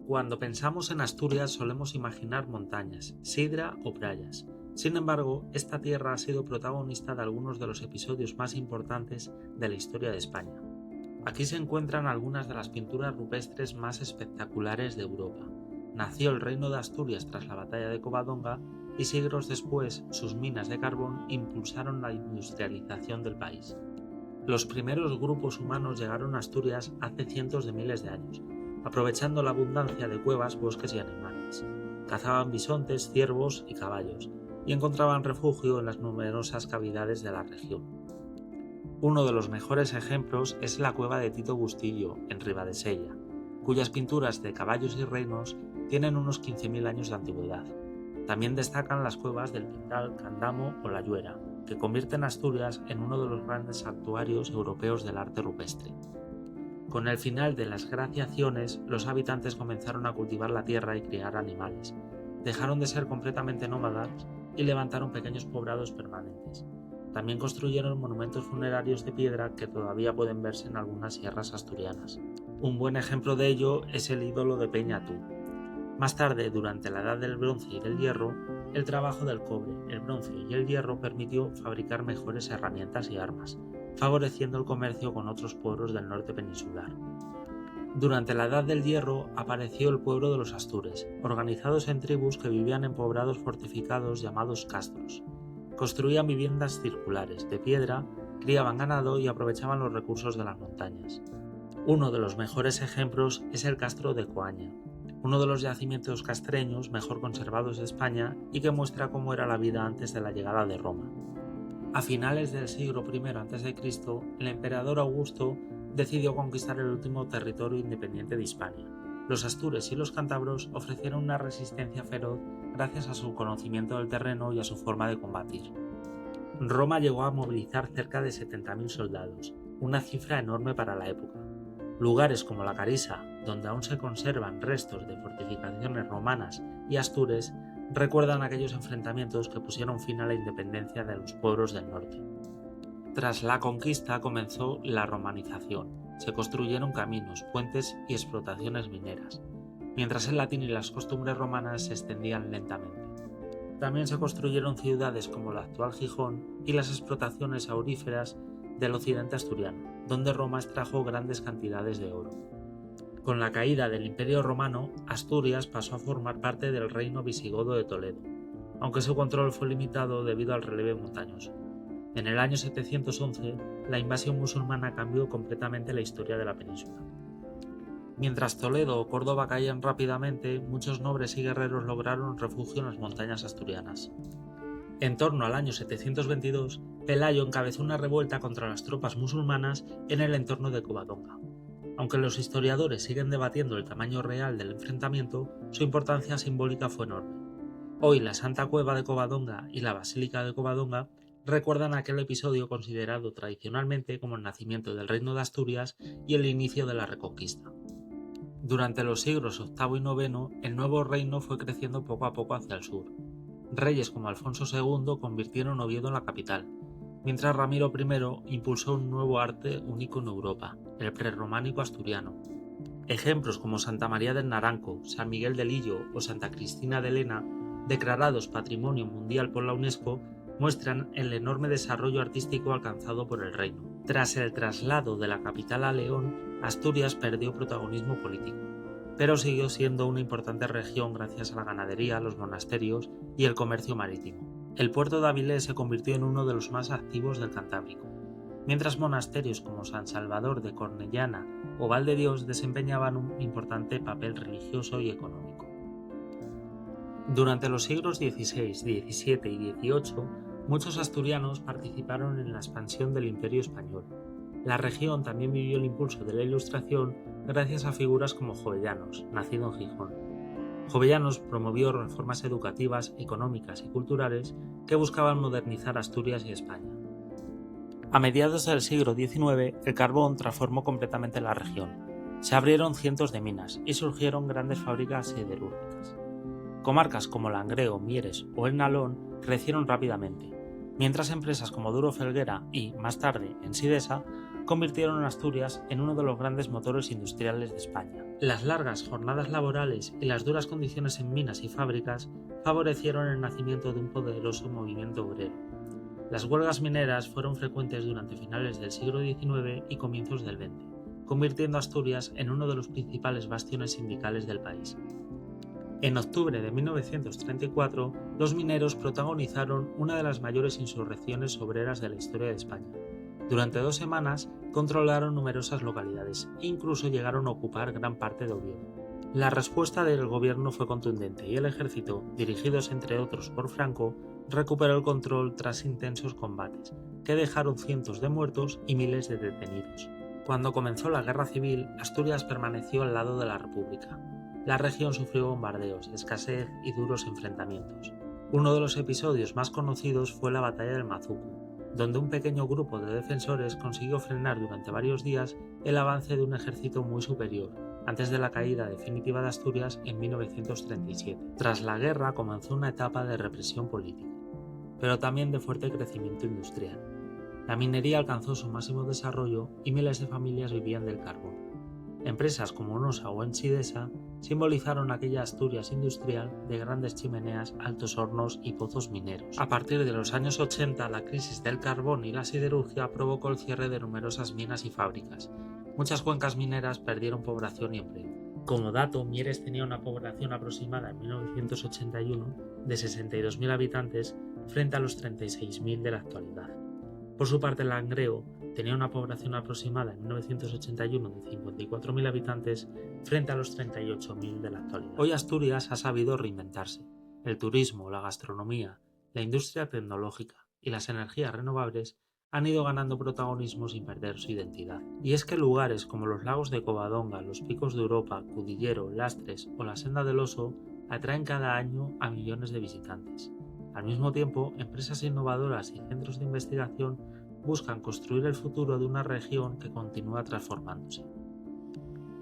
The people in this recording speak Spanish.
Cuando pensamos en Asturias solemos imaginar montañas, sidra o playas. Sin embargo, esta tierra ha sido protagonista de algunos de los episodios más importantes de la historia de España. Aquí se encuentran algunas de las pinturas rupestres más espectaculares de Europa. Nació el Reino de Asturias tras la batalla de Covadonga y siglos después sus minas de carbón impulsaron la industrialización del país. Los primeros grupos humanos llegaron a Asturias hace cientos de miles de años, aprovechando la abundancia de cuevas, bosques y animales. Cazaban bisontes, ciervos y caballos, y encontraban refugio en las numerosas cavidades de la región. Uno de los mejores ejemplos es la cueva de Tito Bustillo, en Ribadesella, cuyas pinturas de caballos y reinos tienen unos 15.000 años de antigüedad. También destacan las cuevas del Pindal, Candamo o La Lluera, que convierten a Asturias en uno de los grandes santuarios europeos del arte rupestre. Con el final de las glaciaciones, los habitantes comenzaron a cultivar la tierra y criar animales. Dejaron de ser completamente nómadas y levantaron pequeños poblados permanentes. También construyeron monumentos funerarios de piedra que todavía pueden verse en algunas sierras asturianas. Un buen ejemplo de ello es el ídolo de Peñatú. Más tarde, durante la Edad del Bronce y del Hierro, el trabajo del cobre, el bronce y el hierro permitió fabricar mejores herramientas y armas, favoreciendo el comercio con otros pueblos del norte peninsular. Durante la Edad del Hierro apareció el pueblo de los Astures, organizados en tribus que vivían en poblados fortificados llamados castros. Construían viviendas circulares, de piedra, criaban ganado y aprovechaban los recursos de las montañas. Uno de los mejores ejemplos es el castro de Coaña, uno de los yacimientos castreños mejor conservados de España y que muestra cómo era la vida antes de la llegada de Roma. A finales del siglo I a.C., el emperador Augusto decidió conquistar el último territorio independiente de Hispania. Los astures y los cántabros ofrecieron una resistencia feroz gracias a su conocimiento del terreno y a su forma de combatir. Roma llegó a movilizar cerca de 70.000 soldados, una cifra enorme para la época. Lugares como la Carisa, donde aún se conservan restos de fortificaciones romanas y astures, recuerdan aquellos enfrentamientos que pusieron fin a la independencia de los pueblos del norte. Tras la conquista comenzó la romanización. Se construyeron caminos, puentes y explotaciones mineras, mientras el latín y las costumbres romanas se extendían lentamente. También se construyeron ciudades como la actual Gijón y las explotaciones auríferas del occidente asturiano, donde Roma extrajo grandes cantidades de oro. Con la caída del Imperio Romano, Asturias pasó a formar parte del reino visigodo de Toledo, aunque su control fue limitado debido al relieve montañoso. En el año 711, la invasión musulmana cambió completamente la historia de la península. Mientras Toledo o Córdoba caían rápidamente, muchos nobles y guerreros lograron refugio en las montañas asturianas. En torno al año 722, Pelayo encabezó una revuelta contra las tropas musulmanas en el entorno de Covadonga. Aunque los historiadores siguen debatiendo el tamaño real del enfrentamiento, su importancia simbólica fue enorme. Hoy la Santa Cueva de Covadonga y la Basílica de Covadonga recuerdan aquel episodio considerado tradicionalmente como el nacimiento del Reino de Asturias y el inicio de la Reconquista. Durante los siglos VIII y IX, el nuevo reino fue creciendo poco a poco hacia el sur. Reyes como Alfonso II convirtieron Oviedo en la capital, mientras Ramiro I impulsó un nuevo arte único en Europa, el prerrománico asturiano. Ejemplos como Santa María del Naranco, San Miguel del Illo o Santa Cristina de Lena, declarados Patrimonio Mundial por la UNESCO, muestran el enorme desarrollo artístico alcanzado por el reino. Tras el traslado de la capital a León, Asturias perdió protagonismo político, pero siguió siendo una importante región gracias a la ganadería, los monasterios y el comercio marítimo. El puerto de Avilés se convirtió en uno de los más activos del Cantábrico, mientras monasterios como San Salvador de Cornellana o Valdedios desempeñaban un importante papel religioso y económico. Durante los siglos XVI, XVII y XVIII, muchos asturianos participaron en la expansión del Imperio español. La región también vivió el impulso de la Ilustración gracias a figuras como Jovellanos, nacido en Gijón. Jovellanos promovió reformas educativas, económicas y culturales que buscaban modernizar Asturias y España. A mediados del siglo XIX, el carbón transformó completamente la región. Se abrieron cientos de minas y surgieron grandes fábricas siderúrgicas. Comarcas como Langreo, Mieres o El Nalón crecieron rápidamente, mientras empresas como Duro Felguera y, más tarde, Ensidesa, convirtieron a Asturias en uno de los grandes motores industriales de España. Las largas jornadas laborales y las duras condiciones en minas y fábricas favorecieron el nacimiento de un poderoso movimiento obrero. Las huelgas mineras fueron frecuentes durante finales del siglo XIX y comienzos del XX, convirtiendo a Asturias en uno de los principales bastiones sindicales del país. En octubre de 1934, los mineros protagonizaron una de las mayores insurrecciones obreras de la historia de España. Durante 2 semanas controlaron numerosas localidades e incluso llegaron a ocupar gran parte de Oviedo. La respuesta del gobierno fue contundente y el ejército, dirigidos entre otros por Franco, recuperó el control tras intensos combates, que dejaron cientos de muertos y miles de detenidos. Cuando comenzó la Guerra Civil, Asturias permaneció al lado de la República. La región sufrió bombardeos, escasez y duros enfrentamientos. Uno de los episodios más conocidos fue la Batalla del Mazuco, donde un pequeño grupo de defensores consiguió frenar durante varios días el avance de un ejército muy superior, antes de la caída definitiva de Asturias en 1937. Tras la guerra comenzó una etapa de represión política, pero también de fuerte crecimiento industrial. La minería alcanzó su máximo desarrollo y miles de familias vivían del carbón. Empresas como Onosa o Ensidesa simbolizaron aquella Asturias industrial de grandes chimeneas, altos hornos y pozos mineros. A partir de los años 80, la crisis del carbón y la siderurgia provocó el cierre de numerosas minas y fábricas. Muchas cuencas mineras perdieron población y empleo. Como dato, Mieres tenía una población aproximada en 1981 de 62.000 habitantes frente a los 36.000 de la actualidad. Por su parte, Langreo tenía una población aproximada en 1981 de 54.000 habitantes frente a los 38.000 de la actualidad. Hoy Asturias ha sabido reinventarse. El turismo, la gastronomía, la industria tecnológica y las energías renovables han ido ganando protagonismo sin perder su identidad. Y es que lugares como los lagos de Covadonga, los picos de Europa, Cudillero, Lastres o la Senda del Oso atraen cada año a millones de visitantes. Al mismo tiempo, empresas innovadoras y centros de investigación buscan construir el futuro de una región que continúa transformándose.